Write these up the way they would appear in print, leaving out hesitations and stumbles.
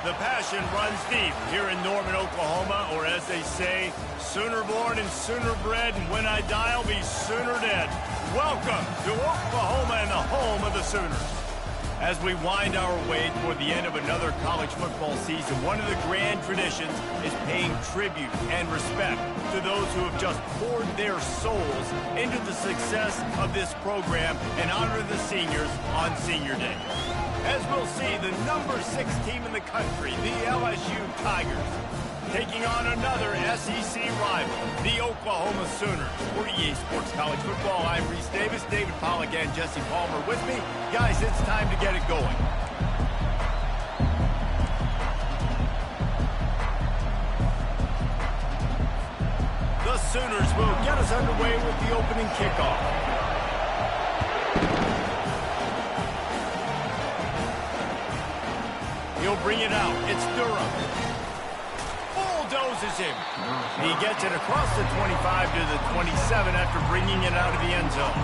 The passion runs deep here in Norman, Oklahoma, or as they say, sooner born and sooner bred, and when I die, I'll be sooner dead. Welcome to Oklahoma and the home of the Sooners. As we wind our way toward the end of another college football season, one of the grand traditions is paying tribute and respect to those who have just poured their souls into the success of this program and honor the seniors on Senior Day. As we'll see, the number 6 team in the country, the LSU Tigers, taking on another SEC rival, the Oklahoma Sooners. For EA Sports College Football, I'm Reese Davis, David Pollack, and Jesse Palmer with me. Guys, it's time to get it going. The Sooners will get us underway with the opening kickoff. He'll bring it out. It's Durham. Bulldozes him. He gets it across the 25 to the 27 after bringing it out of the end zone.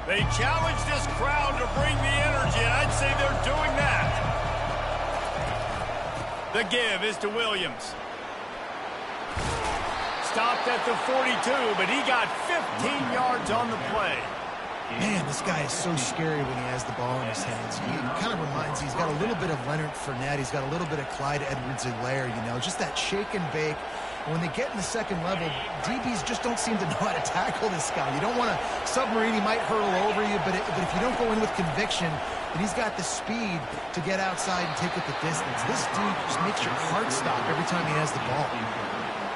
They challenge this crowd to bring the energy, and I'd say they're doing that. The give is to Williams. Stopped at the 42, but he got 15 yards on the play. Man, this guy is so scary when he has the ball in his hands. He kind of reminds me, he's got a little bit of Leonard Fournette. He's got a little bit of Clyde Edwards-Helaire, you know, just that shake and bake. When they get in the second level, DBs just don't seem to know how to tackle this guy. You don't want to submarine. He might hurtle over you, but if you don't go in with conviction, and he's got the speed to get outside and take it the distance. This dude just makes your heart stop every time he has the ball.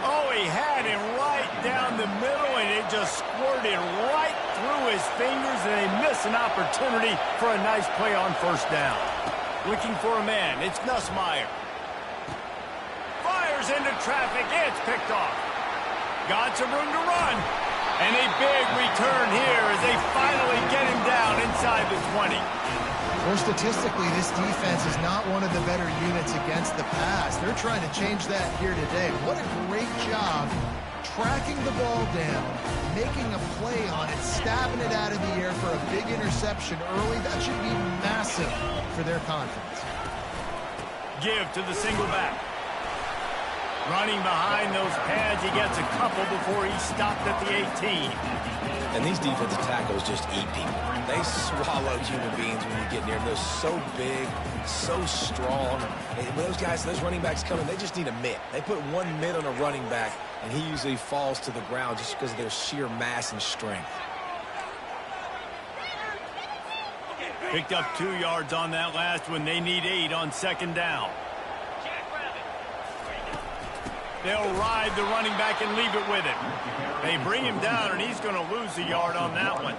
Oh, he had him right down the middle, and it just squirted right through his fingers, and they miss an opportunity for a nice play on first down. Looking for a man. It's Nussmeier. Fires into traffic. It's picked off. Got some room to run. And a big return here as they finally get him down inside the 20. Well, statistically, this defense is not one of the better units against the pass. They're trying to change that here today. What a great job tracking the ball down, making a play on it, stabbing it out of the air for a big interception early. That should be massive for their confidence. Give to the single back. Running behind those pads, he gets a couple before he stopped at the 18. And these defensive tackles just eat people. They swallow human beings when you get near them. They're so big, so strong. And when those guys, those running backs come in, they just need a mitt. They put one mitt on a running back, and he usually falls to the ground just because of their sheer mass and strength. Picked up 2 yards on that last one. They need 8 on second down. They'll ride the running back and leave it with him. They bring him down, and he's going to lose a yard on that one.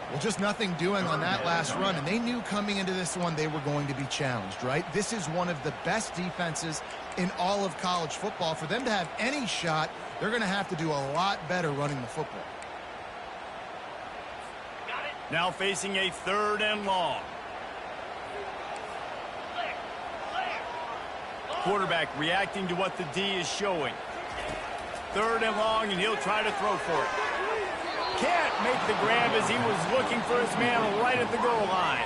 Well, just nothing doing on that last run, and they knew coming into this one they were going to be challenged, right? This is one of the best defenses in all of college football. For them to have any shot, they're going to have to do a lot better running the football. Now facing a 3rd and long. Quarterback reacting to what the D is showing. 3rd and long, and he'll try to throw for it. Can't make the grab as he was looking for his man right at the goal line.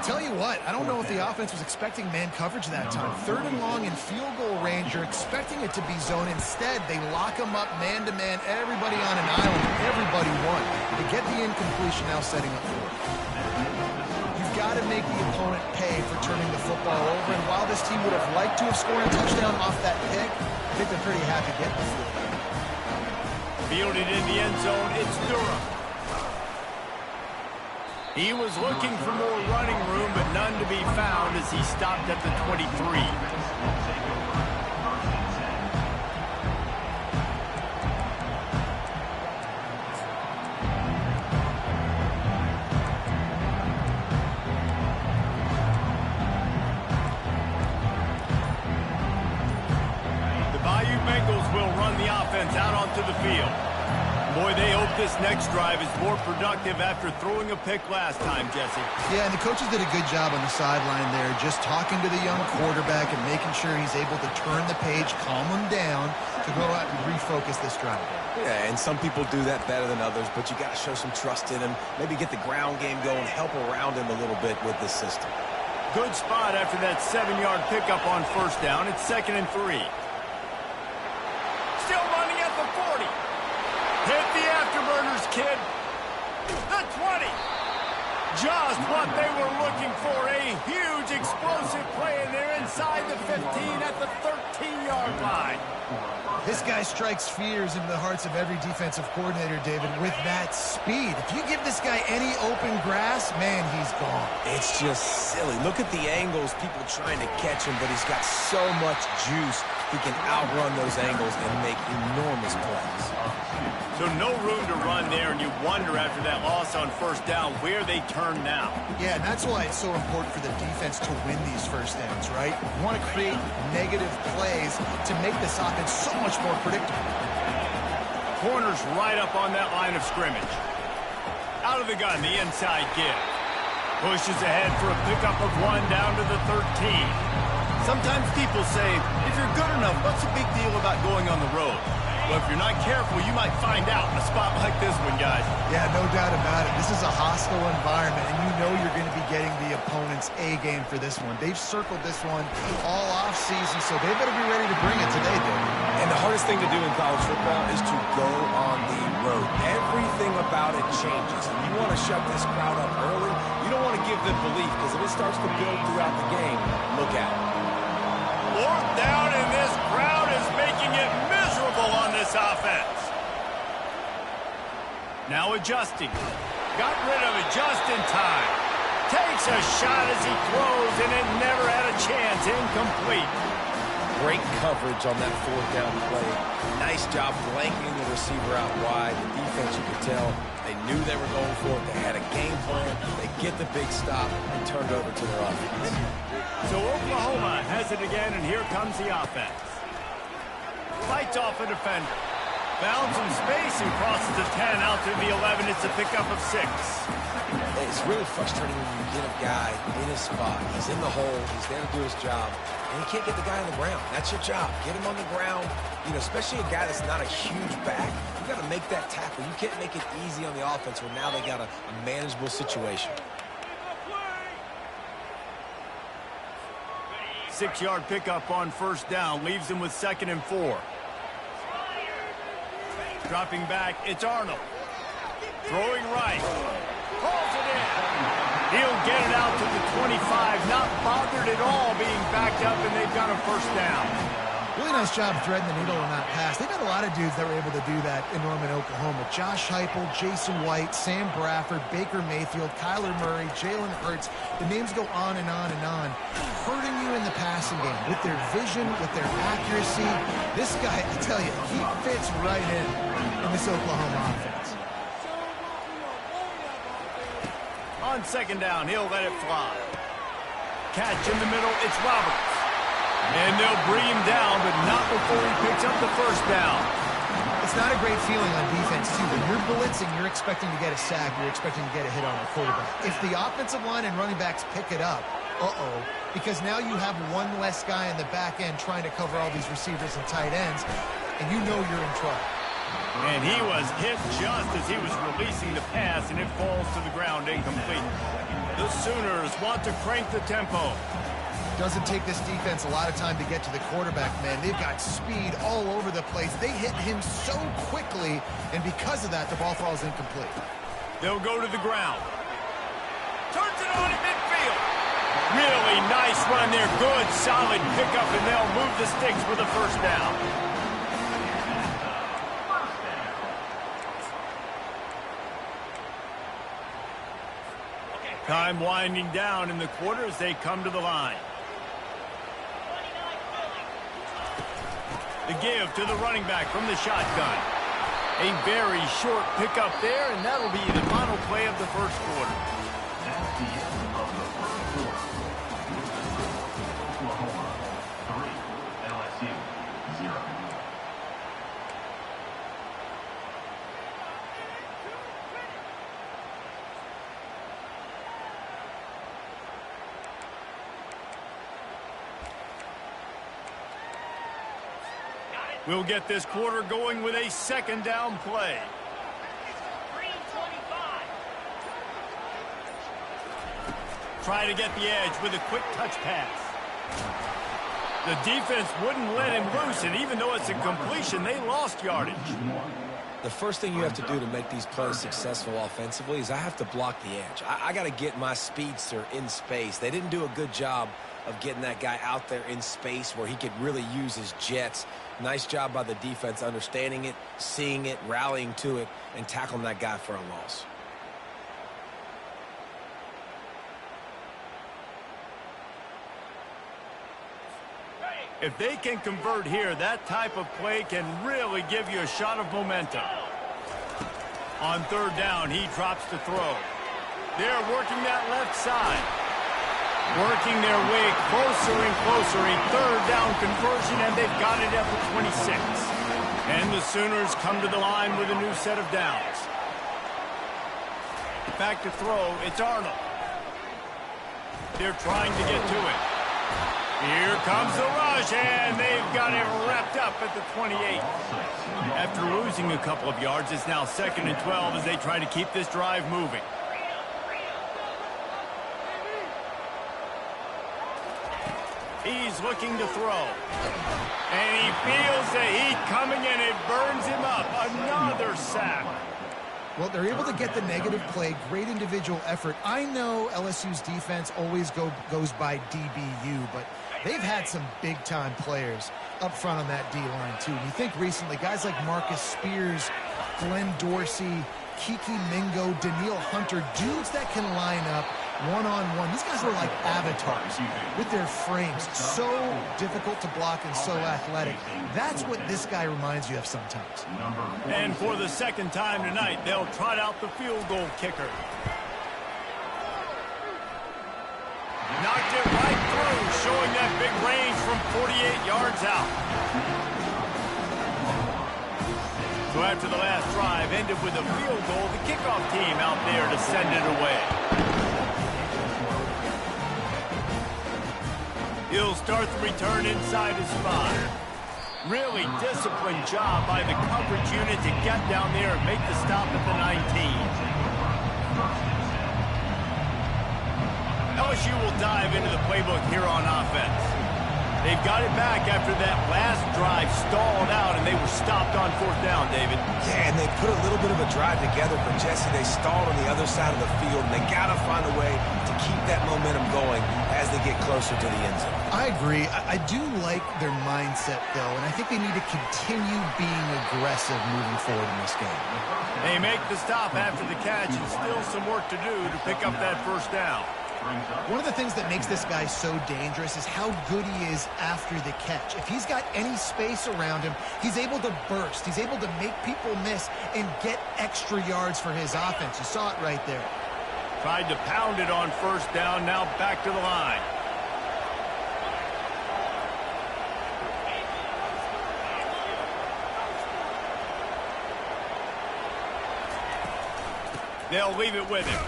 Tell you what, I don't know if the offense was expecting man coverage that time. 3rd and long in field goal range, you're expecting it to be zone. Instead, they lock them up man-to-man, everybody on an island, everybody won. They get the incompletion, now setting up 4th. You've got to make the opponent pay for turning the football over, and while this team would have liked to have scored a touchdown off that pick, I think they're pretty happy getting the field goal. Fielded in the end zone, it's Durham. He was looking for more running room, but none to be found as he stopped at the 23. The Bayou Bengals will run the offense out onto the field. Boy, they hope this next drive is more productive after throwing a pick last time, Jesse. Yeah, and the coaches did a good job on the sideline there, just talking to the young quarterback and making sure he's able to turn the page, calm him down, to go out and refocus this drive. Yeah, and some people do that better than others, but you got to show some trust in him, maybe get the ground game going, help around him a little bit with this system. Good spot after that 7-yard pickup on 1st down. It's 2nd and 3. Still running at the 40. Hit the afterburners, kid. The 20. Just what they were looking for. A huge explosive play, and they're inside the 15 at the 13-yard line. This guy strikes fears into the hearts of every defensive coordinator, David, with that speed. If you give this guy any open grass, man, he's gone. It's just silly. Look at the angles, people trying to catch him, but he's got so much juice. He can outrun those angles and make enormous plays. So no room to run there, and you wonder after that loss on 1st down where they turn now. Yeah, and that's why it's so important for the defense to win these 1st downs, right? You want to create negative plays to make this offense so much more predictable. Corner's right up on that line of scrimmage. Out of the gun, the inside give. Pushes ahead for a pickup of 1 down to the 13. Sometimes people say, if you're good enough, what's the big deal about going on the road? Well, if you're not careful, you might find out in a spot like this one, guys. Yeah, no doubt about it. This is a hostile environment, and you know you're going to be getting the opponent's A game for this one. They've circled this one all off-season, so they better be ready to bring it today, Dave. And the hardest thing to do in college football is to go on the road. Everything about it changes. And you want to shut this crowd up early. You don't want to give them belief, because if it starts to build throughout the game, look out. 4th down, and this crowd is making it miserable on this offense. Now adjusting. Got rid of it just in time. Takes a shot as he throws, and it never had a chance. Incomplete. Great coverage on that 4th down play. Nice job blanketing the receiver out wide. The defense, you could tell, they knew they were going for it. They had a game plan. They get the big stop and turn it over to their offense. So Oklahoma has it again, and here comes the offense. Fights off a defender. Found some space and crosses the 10 out to the 11. It's a pickup of 6. It's really frustrating when you get a guy in his spot. He's in the hole. He's there to do his job. And you can't get the guy on the ground. That's your job. Get him on the ground. You know, especially a guy that's not a huge back. You got to make that tackle. You can't make it easy on the offense where now they got a manageable situation. 6-yard pickup on 1st down. Leaves him with 2nd and 4. Dropping back, it's Arnold. Throwing right. Calls it in. He'll get it out to the 25. Not bothered at all being backed up, and they've got a 1st down. Really nice job threading the needle on that pass. They've got a lot of dudes that were able to do that in Norman, Oklahoma. Josh Heupel, Jason White, Sam Bradford, Baker Mayfield, Kyler Murray, Jalen Hurts. The names go on and on and on. Hurting you in the passing game with their vision, with their accuracy. This guy, I tell you, he fits right in this Oklahoma offense. On 2nd down, he'll let it fly. Catch in the middle, it's Roberts. And they'll bring him down, but not before he picks up the 1st down. It's not a great feeling on defense, too. When you're blitzing, you're expecting to get a sack. You're expecting to get a hit on the quarterback. If the offensive line and running backs pick it up, because now you have one less guy in the back end trying to cover all these receivers and tight ends, and you know you're in trouble. And he was hit just as he was releasing the pass, and it falls to the ground incomplete. The Sooners want to crank the tempo. Doesn't take this defense a lot of time to get to the quarterback, man. They've got speed all over the place. They hit him so quickly, and because of that, the ball falls incomplete. They'll go to the ground. Turns it on in midfield. Really nice run there. Good, solid pickup, and they'll move the sticks for the first down. Time winding down in the quarter as they come to the line. The give to the running back from the shotgun. A very short pickup there, and that'll be the final play of the first quarter. That's the end of the first quarter. Oklahoma 3, LSU 0. We'll get this quarter going with a second down play. Try to get the edge with a quick touch pass. The defense wouldn't let him loose, and even though it's a completion, they lost yardage. The first thing you have to do to make these plays successful offensively is I have to block the edge. I got to get my speedster in space. They didn't do a good job of getting that guy out there in space where he could really use his jets. Nice job by the defense understanding it, seeing it, rallying to it, and tackling that guy for a loss. If they can convert here, that type of play can really give you a shot of momentum. On third down, he drops to throw. They're working that left side. Working their way closer and closer. A third down conversion, and they've got it at the 26. And the Sooners come to the line with a new set of downs. Back to throw, it's Arnold. They're trying to get to it. Here comes the rush, and they've got it wrapped up at the 28. After losing a couple of yards, it's now 2nd and 12 as they try to keep this drive moving. He's looking to throw. And he feels the heat coming, and it burns him up. Another sack. Well, they're able to get the negative play. Great individual effort. I know LSU's defense always goes by DBU, but they've had some big-time players up front on that D-line, too. And you think recently, guys like Marcus Spears, Glenn Dorsey, Kiki Mingo, Daniil Hunter, dudes that can line up one-on-one. These guys are like avatars with their frames. So difficult to block and so athletic. That's what this guy reminds you of sometimes. And for the second time tonight, they'll trot out the field goal kicker. Knocked it right through, showing that big range from 48 yards out. So after the last drive ended with a field goal, the kickoff team out there to send it away. He'll start the return inside his 5. Really disciplined job by the coverage unit to get down there and make the stop at the 19. LSU will dive into the playbook here on offense. They've got it back after that last drive stalled out, and they were stopped on 4th down, David. Yeah, and they put a little bit of a drive together for Jesse. They stalled on the other side of the field, and they got to find a way to keep that momentum going as they get closer to the end zone. I agree. I do like their mindset, though, and I think they need to continue being aggressive moving forward in this game. They make the stop after the catch, and still some work to do to pick up that first down. One of the things that makes this guy so dangerous is how good he is after the catch. If he's got any space around him, he's able to burst. He's able to make people miss and get extra yards for his offense. You saw it right there. Tried to pound it on first down, now back to the line. They'll leave it with him.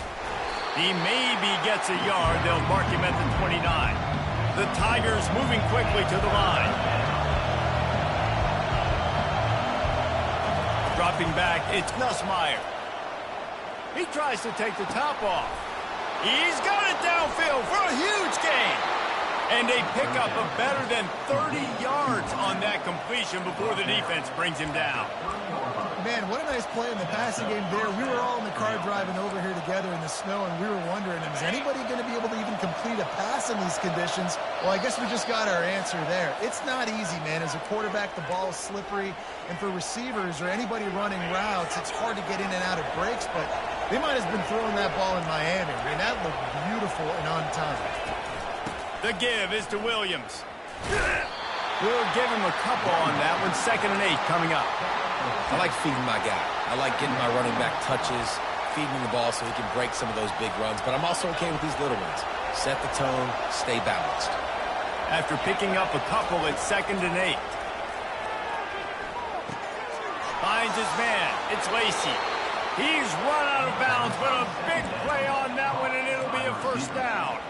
He maybe gets a yard. They'll mark him at the 29. The Tigers moving quickly to the line. Dropping back, it's Nussmeier. He tries to take the top off. He's got it downfield for a huge gain. And they pick up a better than 30 yards on that completion before the defense brings him down. Man, what a nice play in the passing game there. We were all in the car driving over here together in the snow, and we were wondering, is anybody going to be able to even complete a pass in these conditions? Well, I guess we just got our answer there. It's not easy, man. As a quarterback, the ball is slippery, and for receivers or anybody running routes, it's hard to get in and out of breaks, but they might have been throwing that ball in Miami. I mean, that looked beautiful and on time. The give is to Williams. We'll give him a couple on that one. 2nd and 8 coming up. I like feeding my guy. I like getting my running back touches, feeding him the ball so he can break some of those big runs. But I'm also okay with these little ones. Set the tone, stay balanced. After picking up a couple, it's 2nd and 8. Finds his man. It's Lacy. He's run out of bounds, but a big play on that one, and it'll be a first down.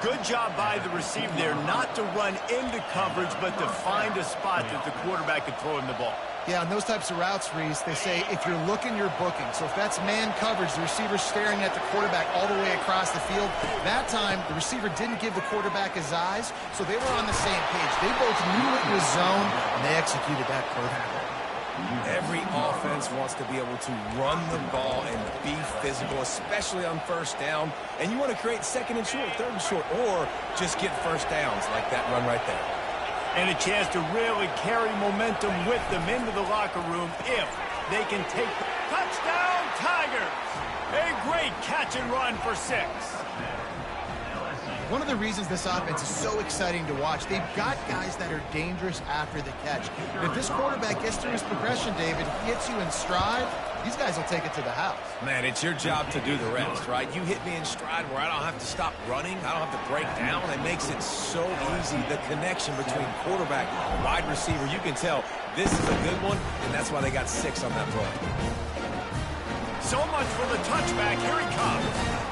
Good job by the receiver there not to run into coverage, but to find a spot that the quarterback could throw him the ball. Yeah, on those types of routes, Reese, they say if you're looking, you're booking. So if that's man coverage, the receiver's staring at the quarterback all the way across the field. That time, the receiver didn't give the quarterback his eyes, so they were on the same page. They both knew it was zone, and they executed that perfectly. Every offense wants to be able to run the ball and be physical, especially on first down. And you want to create 2nd and short, 3rd and short, or just get first downs like that run right there. And a chance to really carry momentum with them into the locker room if they can take the touchdown Tigers. A great catch and run for 6. One of the reasons this offense is so exciting to watch, they've got guys that are dangerous after the catch. And if this quarterback gets through his progression, David, hits you in stride, these guys will take it to the house. Man, it's your job to do the rest, right? You hit me in stride where I don't have to stop running. I don't have to break down. It makes it so easy. The connection between quarterback and wide receiver, you can tell this is a good one, and that's why they got 6 on that play. So much for the touchback. Here he comes.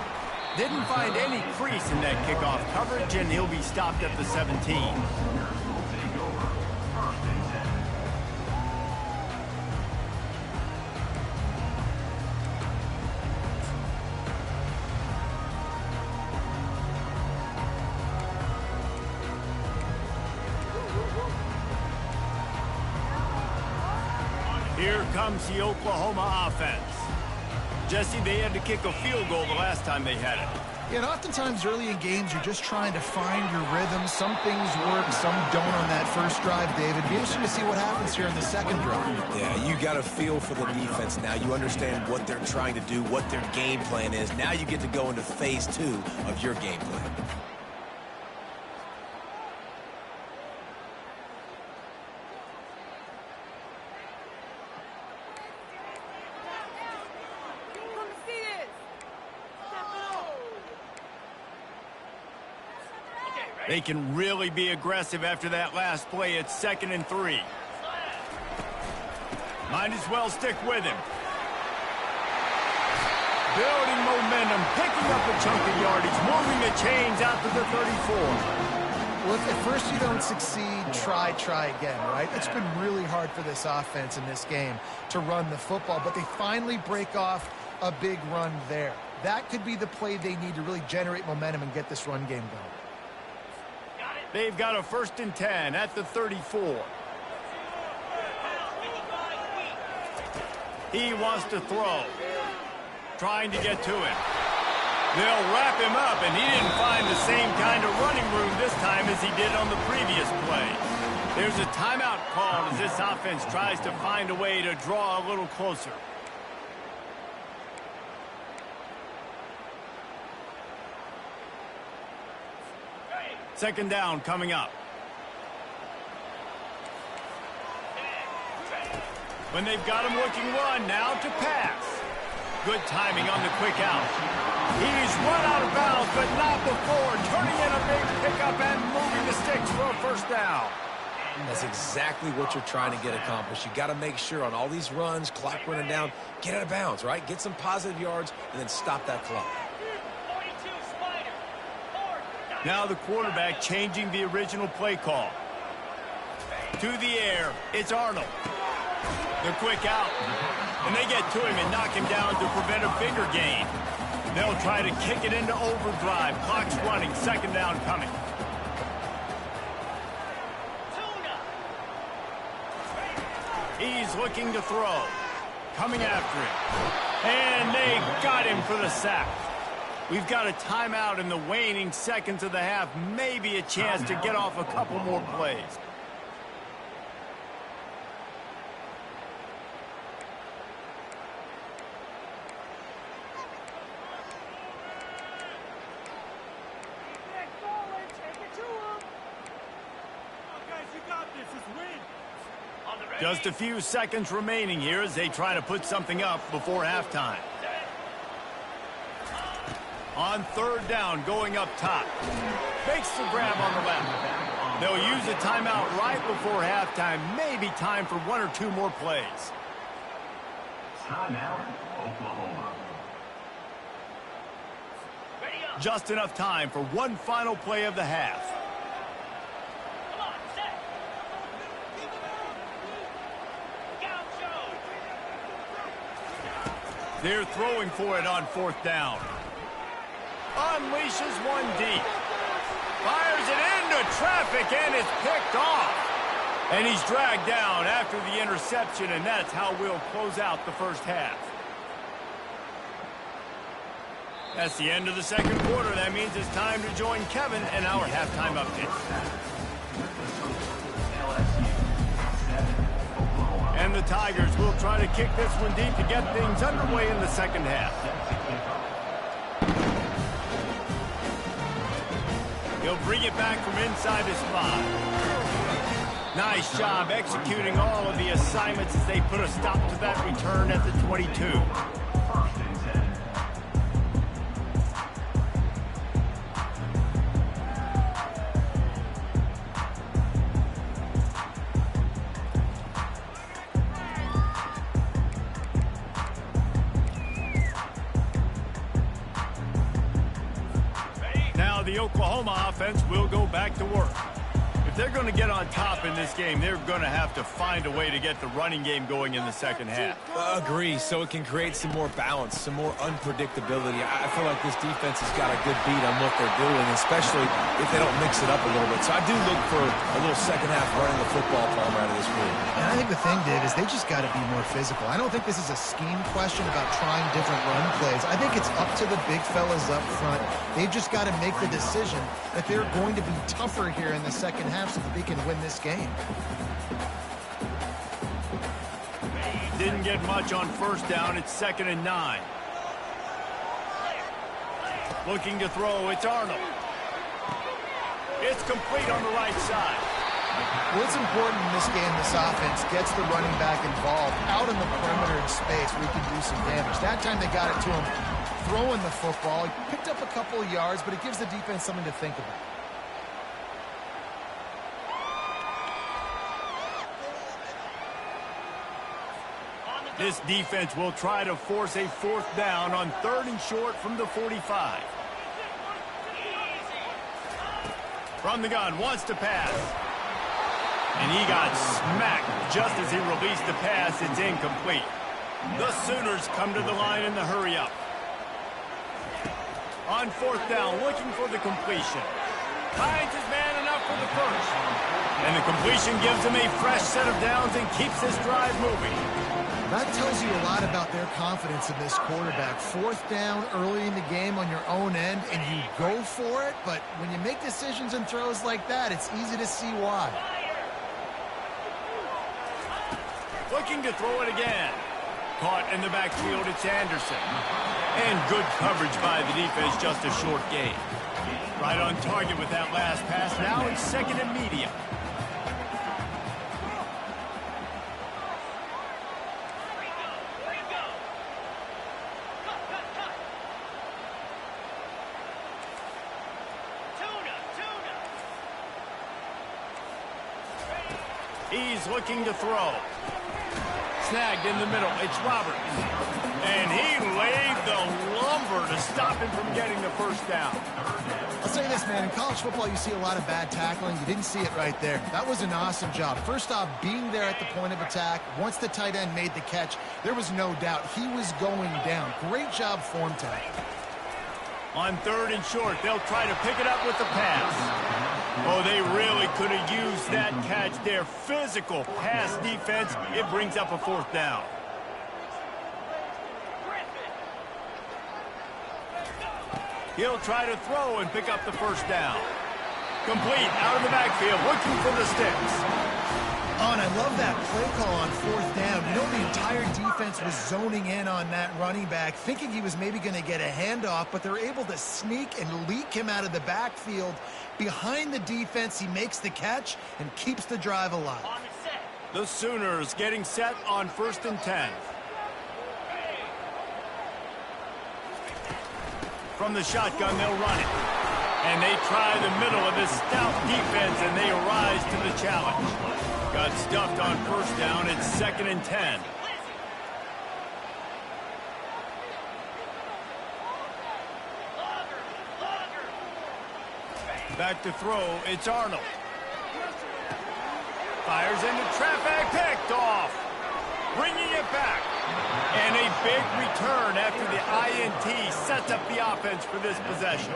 Didn't find any crease in that kickoff coverage, and he'll be stopped at the 17. Here comes the Oklahoma offense. Jesse, they had to kick a field goal the last time they had it. Yeah, and oftentimes early in games, you're just trying to find your rhythm. Some things work, some don't on that first drive, David. Be interesting to see what happens here in the second drive. Yeah, you got a feel for the defense now. You understand what they're trying to do, what their game plan is. Now you get to go into phase 2 of your game plan. They can really be aggressive after that last play. It's 2nd and 3. Might as well stick with him. Building momentum, picking up a chunk of yardage, moving the chains out to the 34. Well, if at first you don't succeed, try again, right? It's been really hard for this offense in this game to run the football, but they finally break off a big run there. That could be the play they need to really generate momentum and get this run game going. They've got a 1st and 10 at the 34. He wants to throw. Trying to get to him. They'll wrap him up, and he didn't find the same kind of running room this time as he did on the previous play. There's a timeout called as this offense tries to find a way to draw a little closer. Second down coming up. When they've got him looking one, now to pass. Good timing on the quick out. He's run out of bounds, but not before. Turning in a big pickup and moving the sticks for a first down. That's exactly what you're trying to get accomplished. You got to make sure on all these runs, clock running down, get out of bounds, right? Get some positive yards and then stop that clock. Now the quarterback changing the original play call. To the air, it's Arnold. The quick out. And they get to him and knock him down to prevent a bigger gain. They'll try to kick it into overdrive. Clock's running. Second down coming. He's looking to throw. Coming after him. And they got him for the sack. We've got a timeout in the waning seconds of the half. Maybe a chance to get off a couple more plays. Just a few seconds remaining here as they try to put something up before halftime. On third down, going up top. Makes the grab on the left. They'll use a timeout right before halftime. Maybe time for one or two more plays. Timeout, Oklahoma. Just enough time for one final play of the half. They're throwing for it on fourth down. Unleashes one deep. Fires it into traffic, and it's picked off. And he's dragged down after the interception, and that's how we'll close out the first half. That's the end of the second quarter. That means it's time to join Kevin and our halftime update. And the Tigers will try to kick this one deep to get things underway in the second half. He'll bring it back from inside his spot. Nice job executing all of the assignments as they put a stop to that return at the 22. The Oklahoma offense will go back to work. If they're going to get on top in this game, they're going to have to find a way to get the running game going in the second half. Agree, so it can create some more balance, some more unpredictability. I feel like this defense has got a good beat on what they're doing, especially if they don't mix it up a little bit. So I do look for a little second half running the football Palmer out of this group. And I think the thing, Dave, is they just got to be more physical. I don't think this is a scheme question about trying different run plays. I think it's up to the big fellas up front. They've just got to make the decision that they're going to be tougher here in the second half so that they can win this game. Didn't get much on first down. It's 2nd and 9. Looking to throw. It's Arnold. It's complete on the right side. Well, it's important in this game this offense gets the running back involved out in the perimeter in space where he can do some damage. That time they got it to him throwing the football. He picked up a couple of yards, but it gives the defense something to think about. This defense will try to force a fourth down on 3rd and short from the 45. From the gun, wants to pass. And he got smacked just as he released the pass. It's incomplete. The Sooners come to the line in the hurry-up. On 4th down, looking for the completion. Finds his man enough for the first. And the completion gives him a fresh set of downs and keeps this drive moving. That tells you a lot about their confidence in this quarterback. 4th down early in the game on your own end, and you go for it, but when you make decisions and throws like that, it's easy to see why. Looking to throw it again. Caught in the backfield, it's Anderson. And good coverage by the defense, just a short gain. Right on target with that last pass. Now it's 2nd and medium. He's looking to throw. snagged in the middle. It's Roberts. And he laid the lumber to stop him from getting the first down. I'll say this, man. In college football, you see a lot of bad tackling. You didn't see it right there. That was an awesome job. First off, being there at the point of attack. Once the tight end made the catch, there was no doubt he was going down. Great job form tackle. On 3rd and short, they'll try to pick it up with the pass. Oh, they really could have used that catch there. Physical pass defense. It brings up a 4th down. He'll try to throw and pick up the first down. Complete out of the backfield, looking for the sticks. Oh, and I love that play call on 4th down. You know, the entire defense was zoning in on that running back, thinking he was maybe going to get a handoff, but they're able to sneak and leak him out of the backfield. Behind the defense, he makes the catch and keeps the drive alive. The Sooners getting set on 1st and 10. From the shotgun, they'll run it. And they try the middle of this stout defense, and they rise to the challenge. Got stuffed on 1st down. It's 2nd and 10. Back to throw. It's Arnold. Fires into traffic. Picked off. Bringing it back. And a big return after the INT sets up the offense for this possession.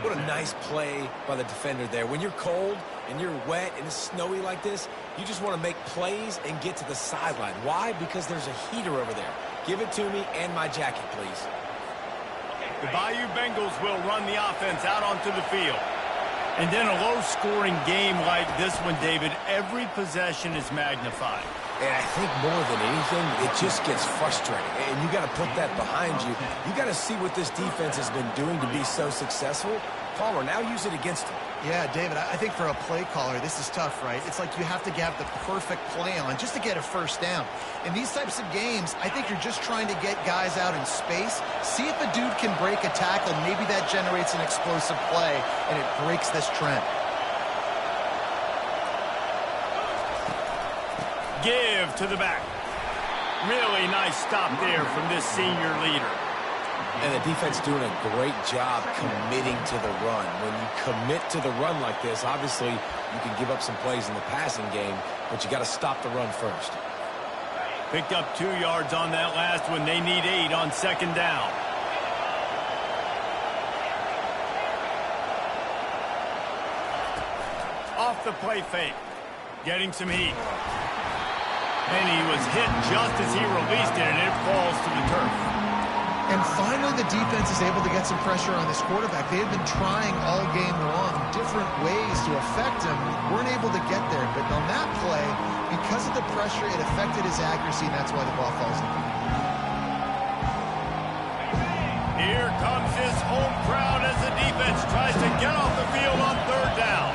What a nice play by the defender there. When you're cold and you're wet and it's snowy like this, you just want to make plays and get to the sideline. Why? Because there's a heater over there. Give it to me and my jacket, please. The Bayou Bengals will run the offense out onto the field. And then a low-scoring game like this one, David, every possession is magnified. And I think more than anything, it just gets frustrating. And you got to put that behind you. You got to see what this defense has been doing to be so successful. Palmer, now use it against them. Yeah, David, I think for a play caller, this is tough, right? It's like you have to have the perfect play on just to get a 1st down. In these types of games, I think you're just trying to get guys out in space, see if a dude can break a tackle. Maybe that generates an explosive play, and it breaks this trend. Give to the back. Really nice stop there from this senior leader. And the defense doing a great job committing to the run. When you commit to the run like this, obviously you can give up some plays in the passing game, but you got to stop the run first. Picked up 2 yards on that last one. They need 8 on 2nd down. Off the play fake. Getting some heat. And he was hit just as he released it, and it falls to the turf. And finally, the defense is able to get some pressure on this quarterback. They have been trying all game long, different ways to affect him. Weren't able to get there, but on that play, because of the pressure, it affected his accuracy, and that's why the ball falls in. Here comes his home crowd as the defense tries to get off the field on 3rd down.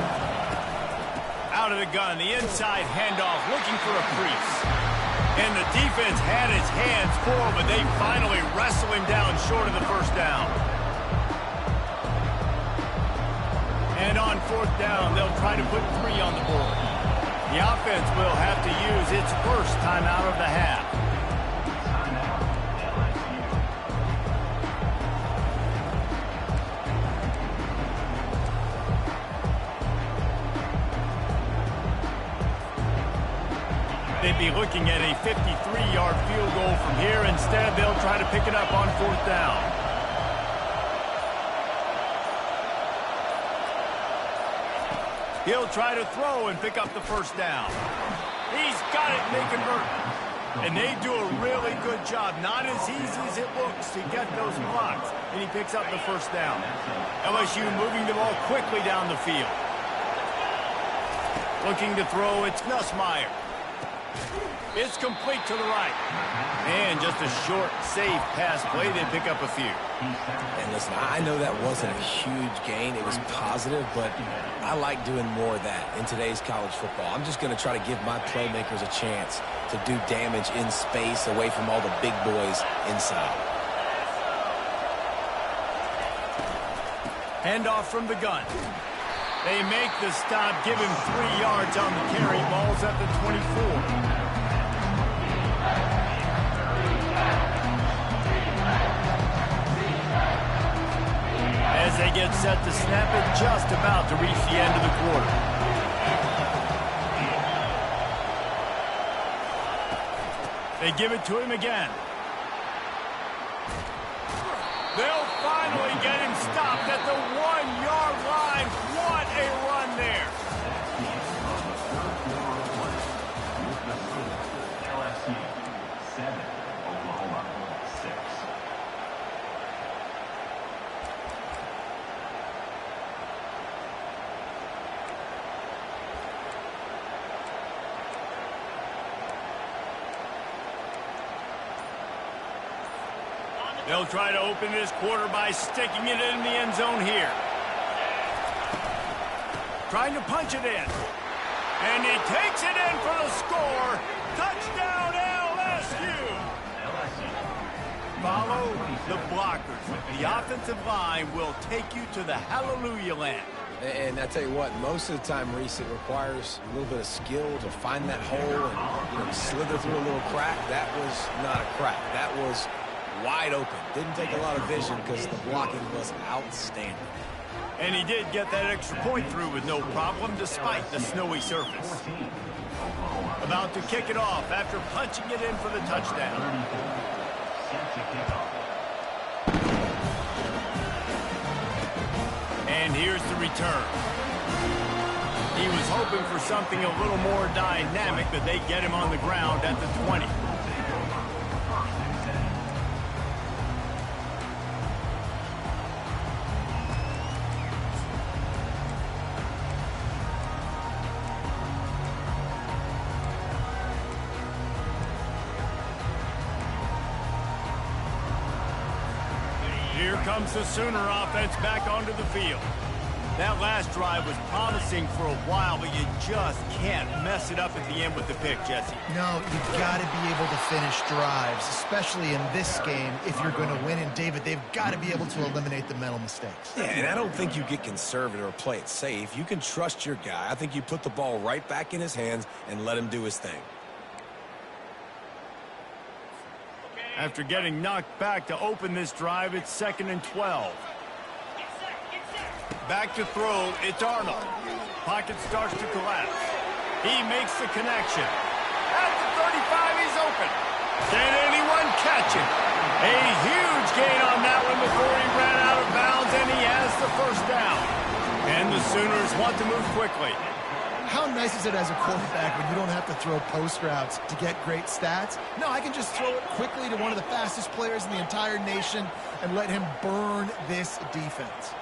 Out of the gun, the inside handoff, looking for a crease. And the defense had his hands full, but they finally wrestle him down short of the 1st down. And on 4th down, they'll try to put 3 on the board. The offense will have to use its first timeout of the half. They'd be looking at a 53-yard field goal from here. Instead, they'll try to pick it up on 4th down. He'll try to throw and pick up the 1st down. He's got it, and they convert. And they do a really good job. Not as easy as it looks to get those blocks. And he picks up the 1st down. LSU moving the ball quickly down the field. Looking to throw, it's Nussmeier. It's complete to the right. And just a short, safe pass play. They pick up a few. And listen, I know that wasn't a huge gain. It was positive, but I like doing more of that in today's college football. I'm just going to try to give my playmakers a chance to do damage in space away from all the big boys inside. Handoff from the gun. They make the stop, give him 3 yards on the carry. Ball's at the 24. snap it just about to reach the end of the quarter. They give it to him again. They'll finally get him stopped at the 1-yard line. What a run there. LSU 7, Oklahoma 6. They'll try to open this quarter by sticking it in the end zone here. Trying to punch it in. And he takes it in for the score. Touchdown, LSU. Follow the blockers. The offensive line will take you to the hallelujah land. And I tell you what, most of the time, Reese, it requires a little bit of skill to find that hole and slither through a little crack. That was not a crack. That was wide open. Didn't take a lot of vision because the blocking was outstanding. And he did get that extra point through with no problem despite the snowy surface. About to kick it off after punching it in for the touchdown. And here's the return. He was hoping for something a little more dynamic, but they get him on the ground at the 20. Here comes the Sooner offense back onto the field. That last drive was promising for a while, but you just can't mess it up at the end with the pick, Jesse. No, you've got to be able to finish drives, especially in this game if you're going to win. And, David, they've got to be able to eliminate the mental mistakes. Yeah, and I don't think you get conservative or play it safe. You can trust your guy. I think you put the ball right back in his hands and let him do his thing. After getting knocked back to open this drive, it's 2nd and 12. Back to throw, it's Arnold. Pocket starts to collapse. He makes the connection. At the 35, he's open. Can anyone catch him? A huge gain on that one before he ran out of bounds, and he has the first down. And the Sooners want to move quickly. How nice is it as a quarterback when you don't have to throw post routes to get great stats? No, I can just throw it quickly to one of the fastest players in the entire nation and let him burn this defense.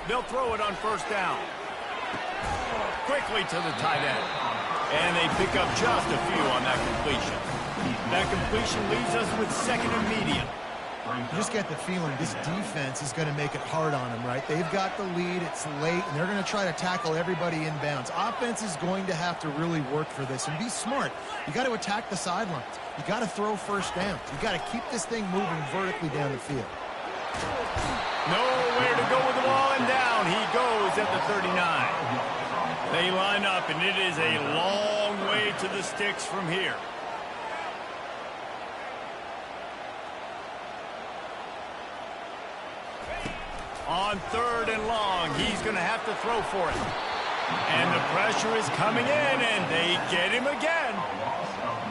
They'll throw it on first down. Quickly to the tight end. And they pick up just a few on that completion. That completion leaves us with 2nd and medium. You just get the feeling this defense is going to make it hard on them, right? They've got the lead, it's late, and they're going to try to tackle everybody inbounds. Offense is going to have to really work for this and be smart. You got to attack the sidelines. You got to throw first downs. You got to keep this thing moving vertically down the field. Nowhere to go with the ball, and down he goes at the 39. They line up, and it is a long way to the sticks from here. On 3rd and long, he's going to have to throw for it. And the pressure is coming in, and they get him again.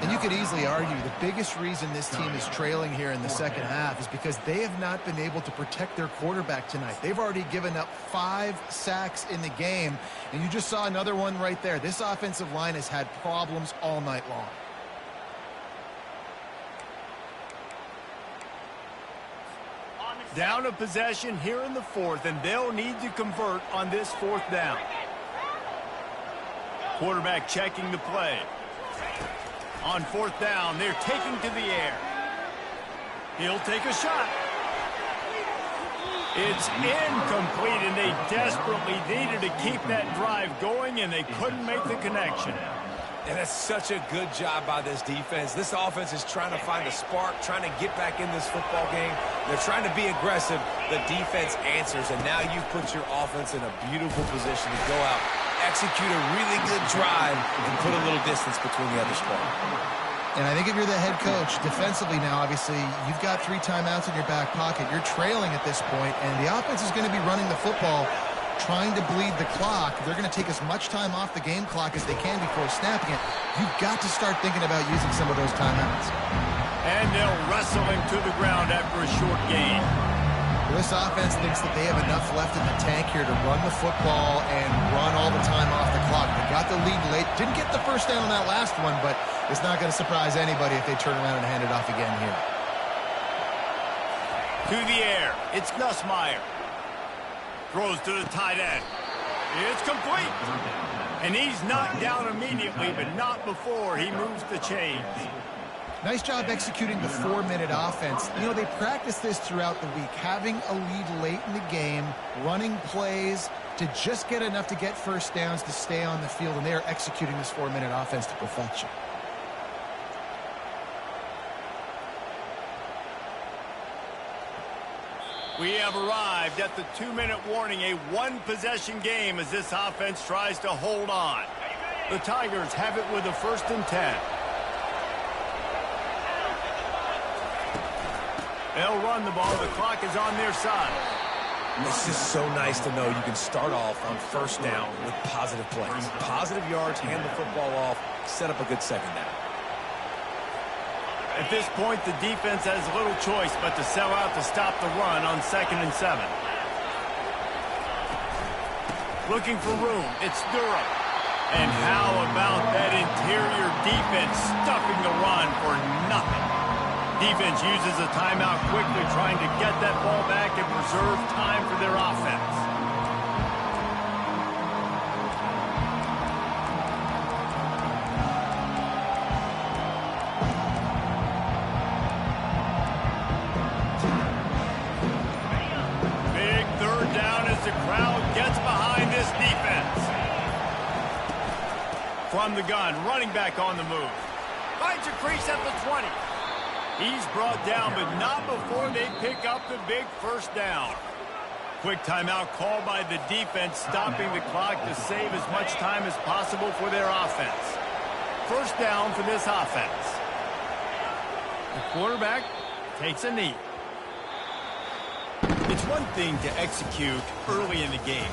And you could easily argue the biggest reason this team is trailing here in the second half is because they have not been able to protect their quarterback tonight. They've already given up 5 sacks in the game, and you just saw another one right there. This offensive line has had problems all night long. Down a possession here in the 4th, and they'll need to convert on this 4th down. Quarterback checking the play. On 4th down, they're taking to the air. He'll take a shot. It's incomplete, and they desperately needed to keep that drive going, and they couldn't make the connection. And that's such a good job by this defense. This offense is trying to find a spark, trying to get back in this football game. They're trying to be aggressive. The defense answers, and now you've put your offense in a beautiful position to go out, execute a really good drive, and put a little distance between the other squad. And I think if you're the head coach, defensively now, obviously, you've got 3 timeouts in your back pocket. You're trailing at this point, and the offense is going to be running the football, trying to bleed the clock. They're going to take as much time off the game clock as they can before snapping it. You've got to start thinking about using some of those timeouts. And they'll wrestle him to the ground after a short gain. This offense thinks that they have enough left in the tank here to run the football and run all the time off the clock. They got the lead late. Didn't get the first down on that last one, but it's not going to surprise anybody if they turn around and hand it off again here. To the air. It's Nussmeier. Throws to the tight end. It's complete. And he's knocked down immediately, but not before he moves the chains. Nice job executing the 4-minute offense. You know, they practice this throughout the week, having a lead late in the game, running plays to just get enough to get first downs to stay on the field, and they are executing this 4-minute offense to perfection. We have arrived at the 2-minute warning, a one-possession game as this offense tries to hold on. The Tigers have it with a 1st and 10. They'll run the ball. The clock is on their side. It's just so nice to know you can start off on 1st down with positive plays. Positive yards, hand the football off, set up a good 2nd down. At this point, the defense has little choice but to sell out to stop the run on 2nd and 7. Looking for room. It's Durham. And how about that interior defense stuffing the run for nothing? Defense uses a timeout quickly, trying to get that ball back and preserve time for their offense. Big 3rd down as the crowd gets behind this defense. From the gun, running back on the move. Finds a crease at the 20. He's brought down, but not before they pick up the big 1st down. Quick timeout called by the defense, stopping the clock to save as much time as possible for their offense. 1st down for this offense. The quarterback takes a knee. It's one thing to execute early in the game.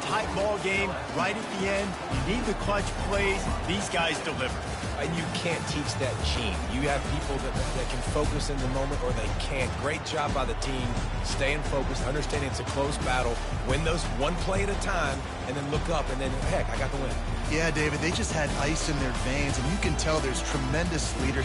Tight ball game, right at the end. You need the clutch plays. These guys deliver. And you can't teach that gene. You have people that can focus in the moment or they can't. Great job by the team, staying focused, understanding it's a close battle, win those one play at a time, and then look up, and then, heck, I got the win. Yeah, David, they just had ice in their veins, and you can tell there's tremendous leadership.